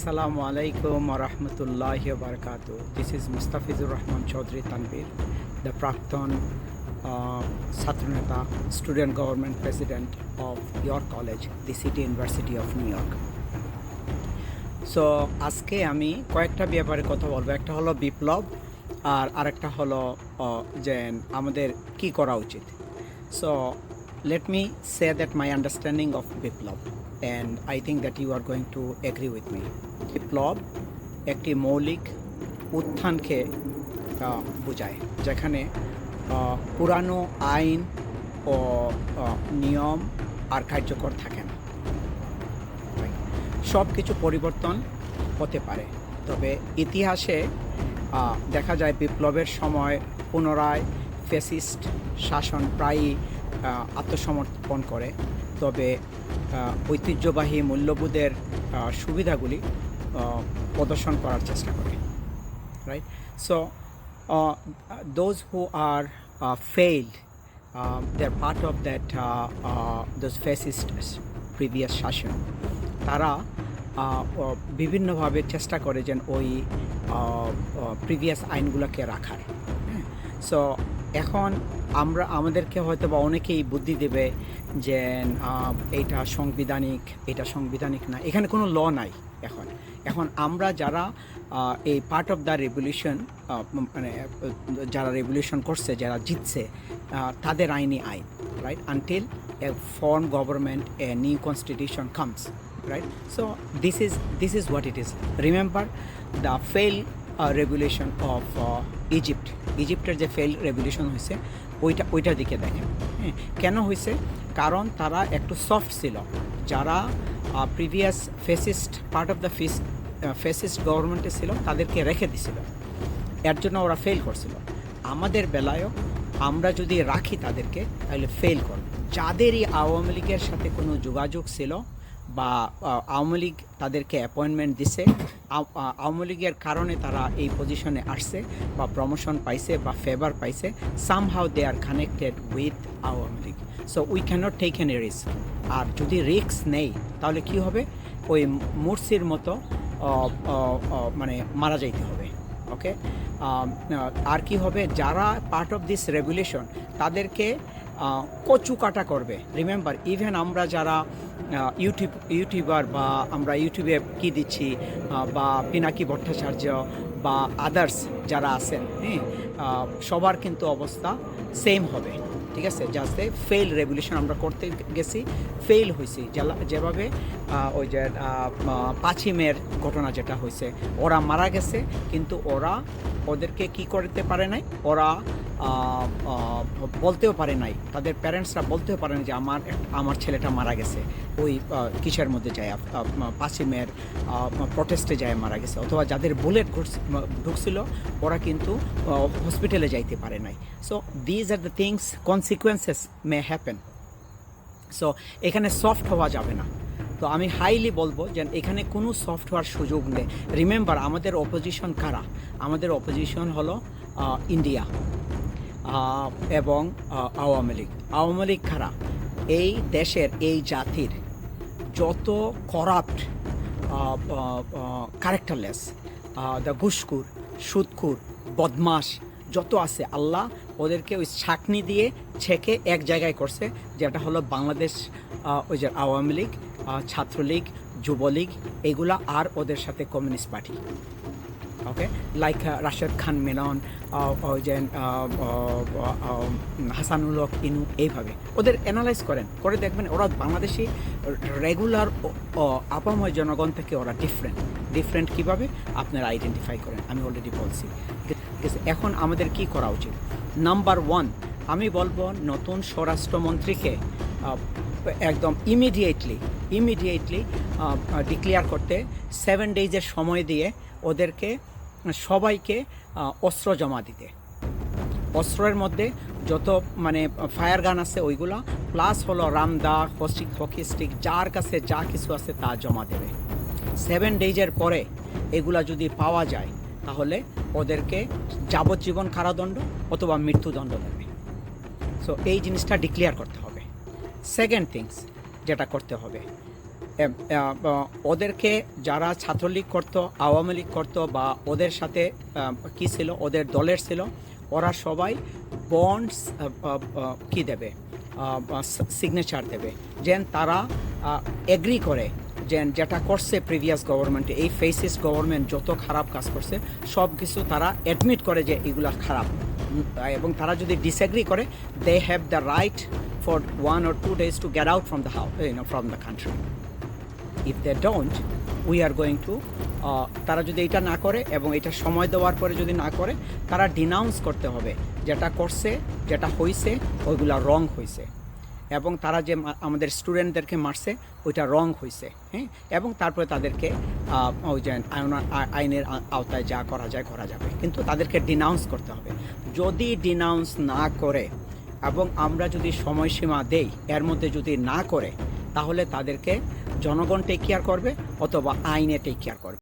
Assalamu alaikum wa rahmatullahi wa barakatuh. This is Mustafizur Rahman Chaudhry Tanvir, the Prakton Satraneta, Student Government President of your college, the City University of New York. So আজকে আমি কয়েকটা ব্যাপারে কথা বলবো। একটা হলো বিপ্লব আর আরেকটা হলো যে আমাদের কি করা উচিত। So let me say that my understanding of Biplab, and I think that you are going to agree with me. বিপ্লব একটি মৌলিক উত্থানকে বোঝায়, যেখানে পুরানো আইন ও নিয়ম আর কার্যকর থাকে না। সব কিছু পরিবর্তন হতে পারে, তবে ইতিহাসে দেখা যায় বিপ্লবের সময় পুনরায় ফ্যাসিস্ট শাসন প্রায়ই আত্মসমর্পণ করে, তবে ঐতিহ্যবাহী মূল্যবোধের সুবিধাগুলি প্রদর্শন করার চেষ্টা করে, right? So those who are failed, they're part of that those fascist previous শাসন, তারা বিভিন্নভাবে চেষ্টা করে যেন ওই প্রিভিয়াস আইনগুলোকে রাখার। সো এখন আমাদেরকে হয়তো বা অনেকেই বুদ্ধি দেবে যে এইটা সাংবিধানিক না, এখানে কোনো ল নাই। এখন আমরা যারা এই পার্ট অফ দ্য রেভলিউশন, মানে যারা রেভলিউশন করছে, যারা জিতছে, তাদের আইন, right? Until a form government, a new constitution comes, right? So this is what it is. Remember the failed revolution of ইজিপ্টের যে ফেল রেভলিউশন হয়েছে ওইটার দিকে দেখেন। কেন হয়েছে? কারণ তারা একটু সফট ছিল। যারা previous fascist part of the fascist গভর্নমেন্টে ছিল তাদেরকে রেখে দিছিল, এর জন্য ওরা ফেল করছিল। আমাদের বেলায়ও আমরা যদি রাখি তাদেরকে, তাহলে ফেল করবে। যাদেরই আওয়ামী লীগের সাথে কোনো যোগাযোগ ছিল বা আওয়ামী লীগ তাদেরকে অ্যাপয়েন্টমেন্ট দিছে, আওয়ামী লীগের কারণে তারা এই পজিশনে আসছে বা প্রমোশন পাইছে বা ফেভার পাইছে, somehow they are connected with Awami League. So we can't take any risk. আর যদি রিস্ক নেই তাহলে কি হবে? ওই মুরসির মতো মানে মারা যাইতে হবে। ওকে, আর কি হবে? যারা পার্ট অফ দিস রেভলিউশন তাদেরকে কচু কাটা করবে। রিমেম্বার, ইভেন আমরা যারা ইউটিউবার বা আমরা ইউটিউবে কি দিচ্ছি, বা পিনাকি ভট্টাচার্য বা আদার্স যারা আছেন, সবার কিন্তু অবস্থা সেম হবে, ঠিক আছে? যাতে ফেল রেভলিউশন আমরা করতে গেছি, ফেল হয়েছি। যেভাবে ওই যে 5ই মের ঘটনা যেটা হয়েছে, ওরা মারা গেছে কিন্তু ওদেরকে কি করতে পারে নাই, ওরা বলতেও পারে নাই, তাদের প্যারেন্টসরা বলতেও পারে না যে আমার ছেলেটা মারা গেছে, ওই কিসের মধ্যে যায়, 5ই মের প্রটেস্টে যায় মারা গেছে, অথবা যাদের বুলেট ঢুকছিল ওরা কিন্তু হসপিটালে যাইতে পারে নাই। So these are the things, consequences may happen. So এখানে সফট হওয়া যাবে না। তো আমি হাইলি বলবো যে এখানে কোনো সফট হওয়ার সুযোগ নেই। রিমেম্বার, আমাদের অপোজিশন কারা? আমাদের অপোজিশন হলো ইন্ডিয়া এবং আওয়ামী লীগ কারা? এই দেশের, এই জাতির যত করাপ্ট, ক্যারেক্টারলেস, দ্য ঘুষখোর, সুদখোর, বদমাশ যত আছে, আল্লাহ ওদেরকে ওই ছাঁকনি দিয়ে ছেঁকে এক জায়গায় করছে, যেটা হলো বাংলাদেশ, ওই যে আওয়ামী লীগ, ছাত্রলীগ, যুবলীগ, এগুলা, আর ওদের সাথে কমিউনিস্ট পার্টি। ওকে, লাইক রাশেদ খান মেনন, ওই যে হাসানুল হক ইনু, এইভাবে ওদের অ্যানালাইজ করে দেখবেন ওরা বাংলাদেশি রেগুলার আপাময় জনগণ থেকে ওরা ডিফারেন্ট কীভাবে আপনারা আইডেন্টিফাই করেন, আমি অলরেডি বলছি, ঠিক আছে? এখন আমাদের কি করা উচিত? নাম্বার 1, আমি বলবো নতুন স্বরাষ্ট্রমন্ত্রীকে একদম ইমিডিয়েটলি ডিক্লেয়ার করতে 7 ডেজের সময় দিয়ে ওদেরকে সবাইকে অস্ত্র জমা দিতে। অস্ত্রের মধ্যে যত মানে ফায়ার গান আছে ওইগুলা, প্লাস হলো রামদা, হকি স্টিক, যার কাছে যা কিছু আছে তা জমা দেবে। 7 ডেজের পরে এগুলা যদি পাওয়া যায় তাহলে ওদেরকে যাবজ্জীবন কারাদণ্ড অথবা মৃত্যুদণ্ড দেবে। সো এই জিনিসটা ডিক্লেয়ার করতে হবে। সেকেন্ড থিংস যেটা করতে হবে, ওদেরকে যারা ছাত্রলীগ করতো, আওয়ামী লীগ করতো বা ওদের সাথে কি ছিল, ওদের দলের ছিল, ওরা সবাই বন্ডস কি দেবে, সিগনেচার দেবে, যেন তারা এগ্রি করে যেটা করছে প্রিভিয়াস গভর্নমেন্টে, এই ফেসিস্ট গভর্নমেন্ট যত খারাপ কাজ করছে সব কিছু তারা অ্যাডমিট করে যে এগুলা খারাপ। এবং তারা যদি ডিসএগ্রি করে, they have the right for 1 or 2 days to get out from the house, from the country. If they don't, we are going to তারা যদি এটা না করে এবং এটা সময় দেওয়ার পরে যদি না করে, তারা ডিনাউন্স করতে হবে যেটা করছে, যেটা হয়েছে ওইগুলা রং হয়েছে, এবং তারা যে আমাদের স্টুডেন্টদেরকে মারছে ওইটা রং হয়েছে, হ্যাঁ, এবং তারপরে তাদেরকে ওই যে আইনের আওতায় যা করা যায় করা যাবে, কিন্তু তাদেরকে ডিনাউন্স করতে হবে। যদি ডিনাউন্স না করে এবং আমরা যদি সময়সীমা দেই, এর মধ্যে যদি না করে, তাহলে তাদেরকে জনগণ টেক কেয়ার করবে অথবা আইনে টেক কেয়ার করবে।